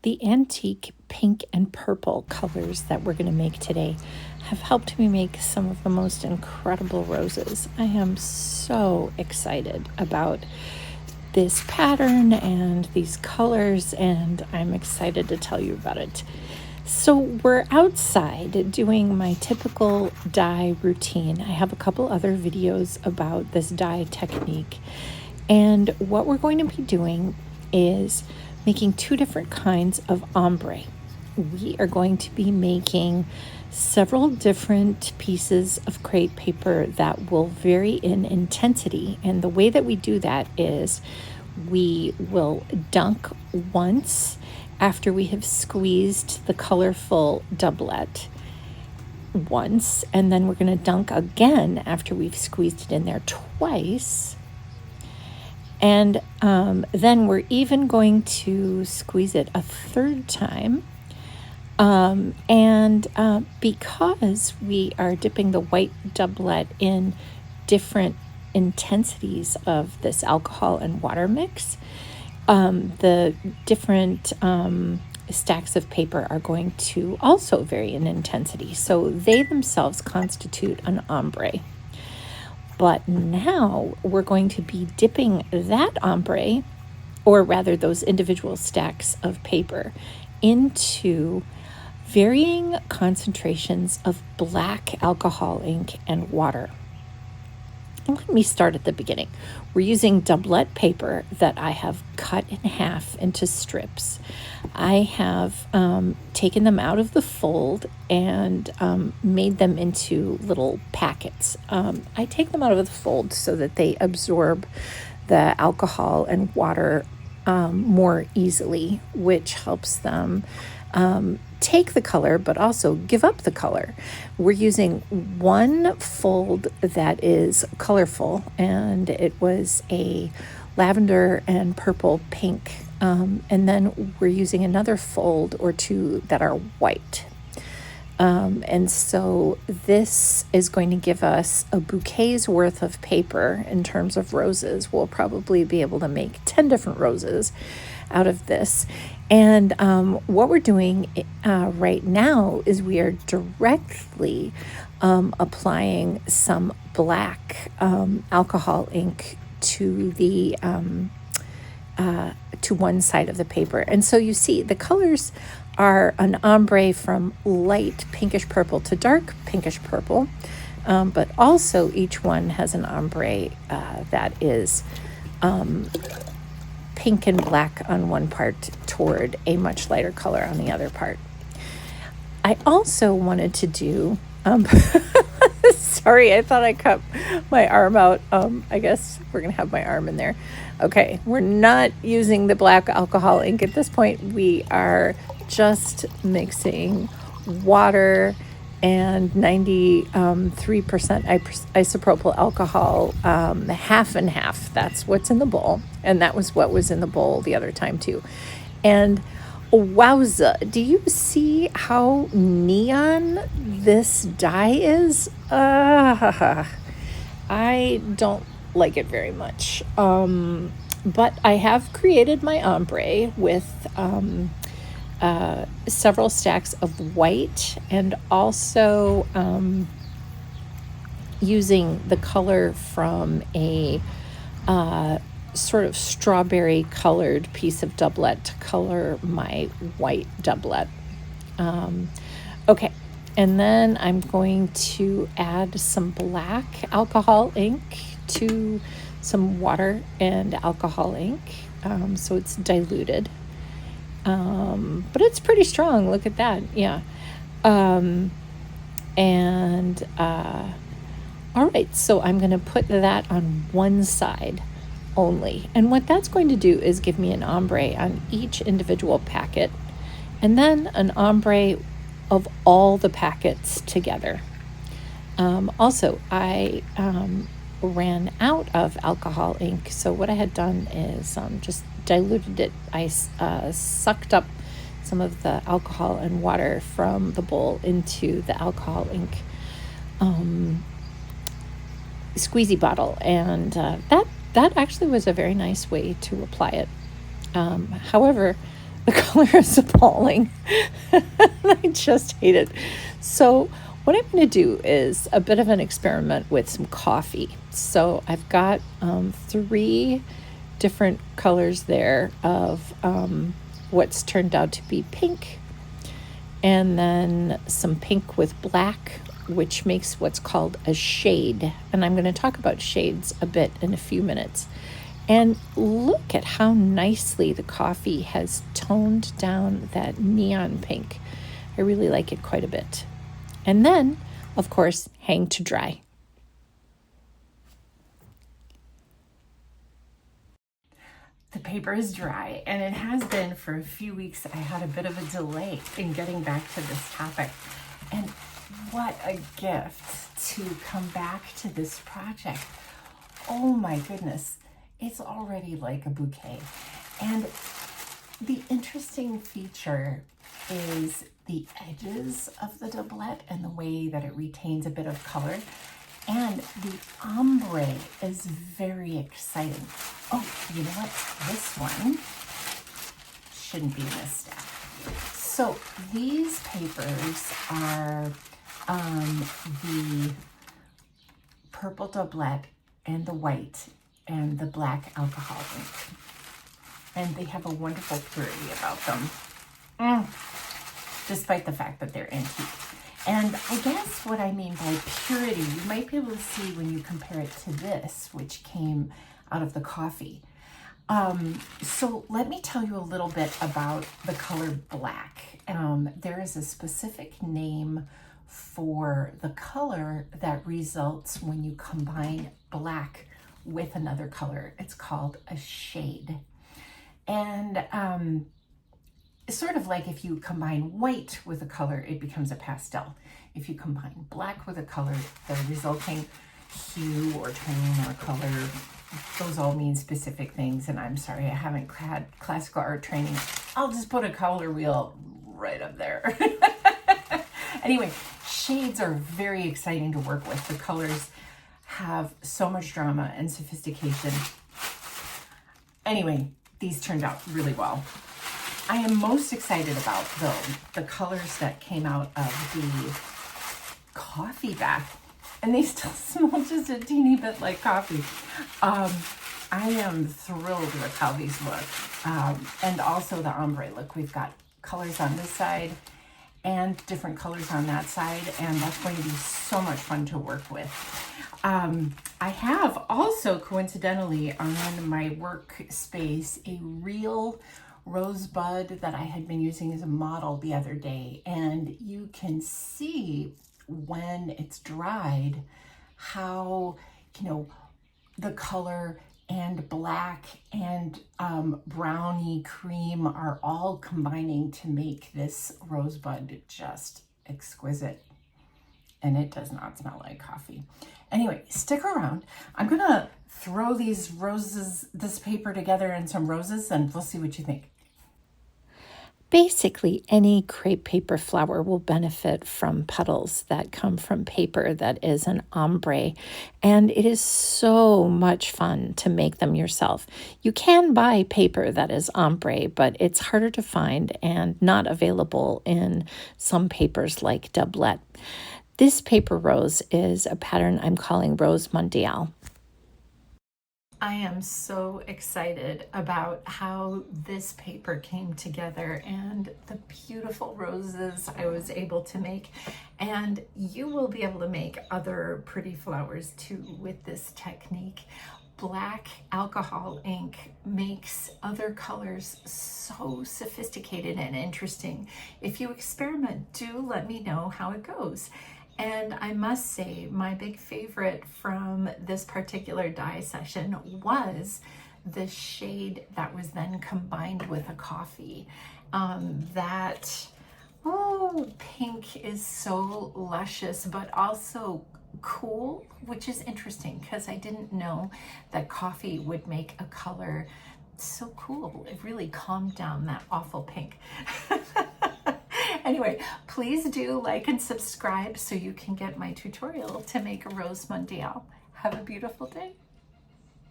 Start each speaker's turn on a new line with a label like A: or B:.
A: The antique pink and purple colors that we're going to make today have helped me make some of the most incredible roses. I am so excited about this pattern and these colors, and I'm excited to tell you about it. So we're outside doing my typical dye routine. I have a couple other videos about this dye technique, and what we're going to be doing is making two different kinds of ombre. We are going to be making several different pieces of crepe paper that will vary in intensity. And the way that we do that is we will dunk once after we have squeezed the colorful doublette once, and then we're going to dunk again after we've squeezed it in there twice. And then we're even going to squeeze it a third time. Because we are dipping the white doublet in different intensities of this alcohol and water mix, the different stacks of paper are going to also vary in intensity. So they themselves constitute an ombre. But now we're going to be dipping that ombre, or rather those individual stacks of paper, into varying concentrations of black alcohol ink and water. Let me start at the beginning. We're using doublette paper that I have cut in half into strips. I have taken them out of the fold and made them into little packets. I take them out of the fold so that they absorb the alcohol and water more easily, which helps them take the color but also give up the color. We're using one fold that is colorful, and it was a lavender and purple pink, and then we're using another fold or two that are white. And so this is going to give us a bouquet's worth of paper in terms of roses. We'll probably be able to make 10 different roses out of this. And what we're doing right now is we are directly applying some black alcohol ink to the to one side of the paper. And so you see the colors are an ombre from light pinkish purple to dark pinkish purple, but also each one has an ombre that is pink and black on one part toward a much lighter color on the other part. I also wanted to do, sorry, I thought I cut my arm out. I guess we're going to have my arm in there. Okay, we're not using the black alcohol ink at this point. We are just mixing water and 93% isopropyl alcohol, half and half. That's what's in the bowl. And that was what was in the bowl the other time too. And wowza, do you see how neon this dye is? I don't like it very much. But I have created my ombre with several stacks of white, and also using the color from a sort of strawberry colored piece of doublet to color my white doublet. Okay, and then I'm going to add some black alcohol ink to some water and alcohol ink, so it's diluted. But it's pretty strong. Look at that. Yeah. All right. So I'm going to put that on one side only. And what that's going to do is give me an ombre on each individual packet, and then an ombre of all the packets together. Also, I ran out of alcohol ink. So what I had done is just diluted it. I sucked up some of the alcohol and water from the bowl into the alcohol ink squeezy bottle, and that actually was a very nice way to apply it. However, The color is appalling. I just hate it. So what I'm going to do is a bit of an experiment with some coffee. So I've got 3 different colors there of what's turned out to be pink, and then some pink with black, which makes what's called a shade. And I'm going to talk about shades a bit in a few minutes. And look at how nicely the coffee has toned down that neon pink. I really like it quite a bit. And then, of course, hang to dry. The paper is dry, and it has been for a few weeks. I had a bit of a delay in getting back to this topic. And what a gift to come back to this project. Oh my goodness. It's already like a bouquet. And the interesting feature is the edges of the doublette and the way that it retains a bit of color. And the ombre is very exciting. Oh, you know what? This one shouldn't be missed out. So these papers are the purple doublette and the white and the black alcohol ink. And they have a wonderful purity about them, despite the fact that they're antique. And I guess what I mean by purity, you might be able to see when you compare it to this, which came out of the coffee. So let me tell you a little bit about the color black. There is a specific name for the color that results when you combine black with another color. It's called a shade. And sort of like if you combine white with a color, it becomes a pastel. If you combine black with a color, the resulting hue or tone or color, those all mean specific things. And I'm sorry, I haven't had classical art training. I'll just put a color wheel right up there. Anyway, shades are very exciting to work with. The colors have so much drama and sophistication. Anyway, these turned out really well. I am most excited about, though, the colors that came out of the coffee bath. And they still smell just a teeny bit like coffee. I am thrilled with how these look. And also the ombre look. We've got colors on this side and different colors on that side. And that's going to be so much fun to work with. I have also, coincidentally, on my workspace, a real rosebud that I had been using as a model the other day. And you can see when it's dried how, the color and black and browny cream are all combining to make this rosebud just exquisite. And it does not smell like coffee. Anyway, stick around. I'm gonna throw these roses, this paper together in some roses, and we'll see what you think. Basically, any crepe paper flower will benefit from petals that come from paper that is an ombre, and it is so much fun to make them yourself. You can buy paper that is ombre, but it's harder to find and not available in some papers like doublette. This paper rose is a pattern I'm calling Rose Mondiale. I am so excited about how this paper came together and the beautiful roses I was able to make. And you will be able to make other pretty flowers too with this technique. Black alcohol ink makes other colors so sophisticated and interesting. If you experiment, do let me know how it goes. And I must say, my big favorite from this particular dye session was the shade that was then combined with a coffee. Pink is so luscious, but also cool, which is interesting because I didn't know that coffee would make a color so cool. It really calmed down that awful pink. Anyway, please do like and subscribe so you can get my tutorial to make a Rose Mondiale. Have a beautiful day.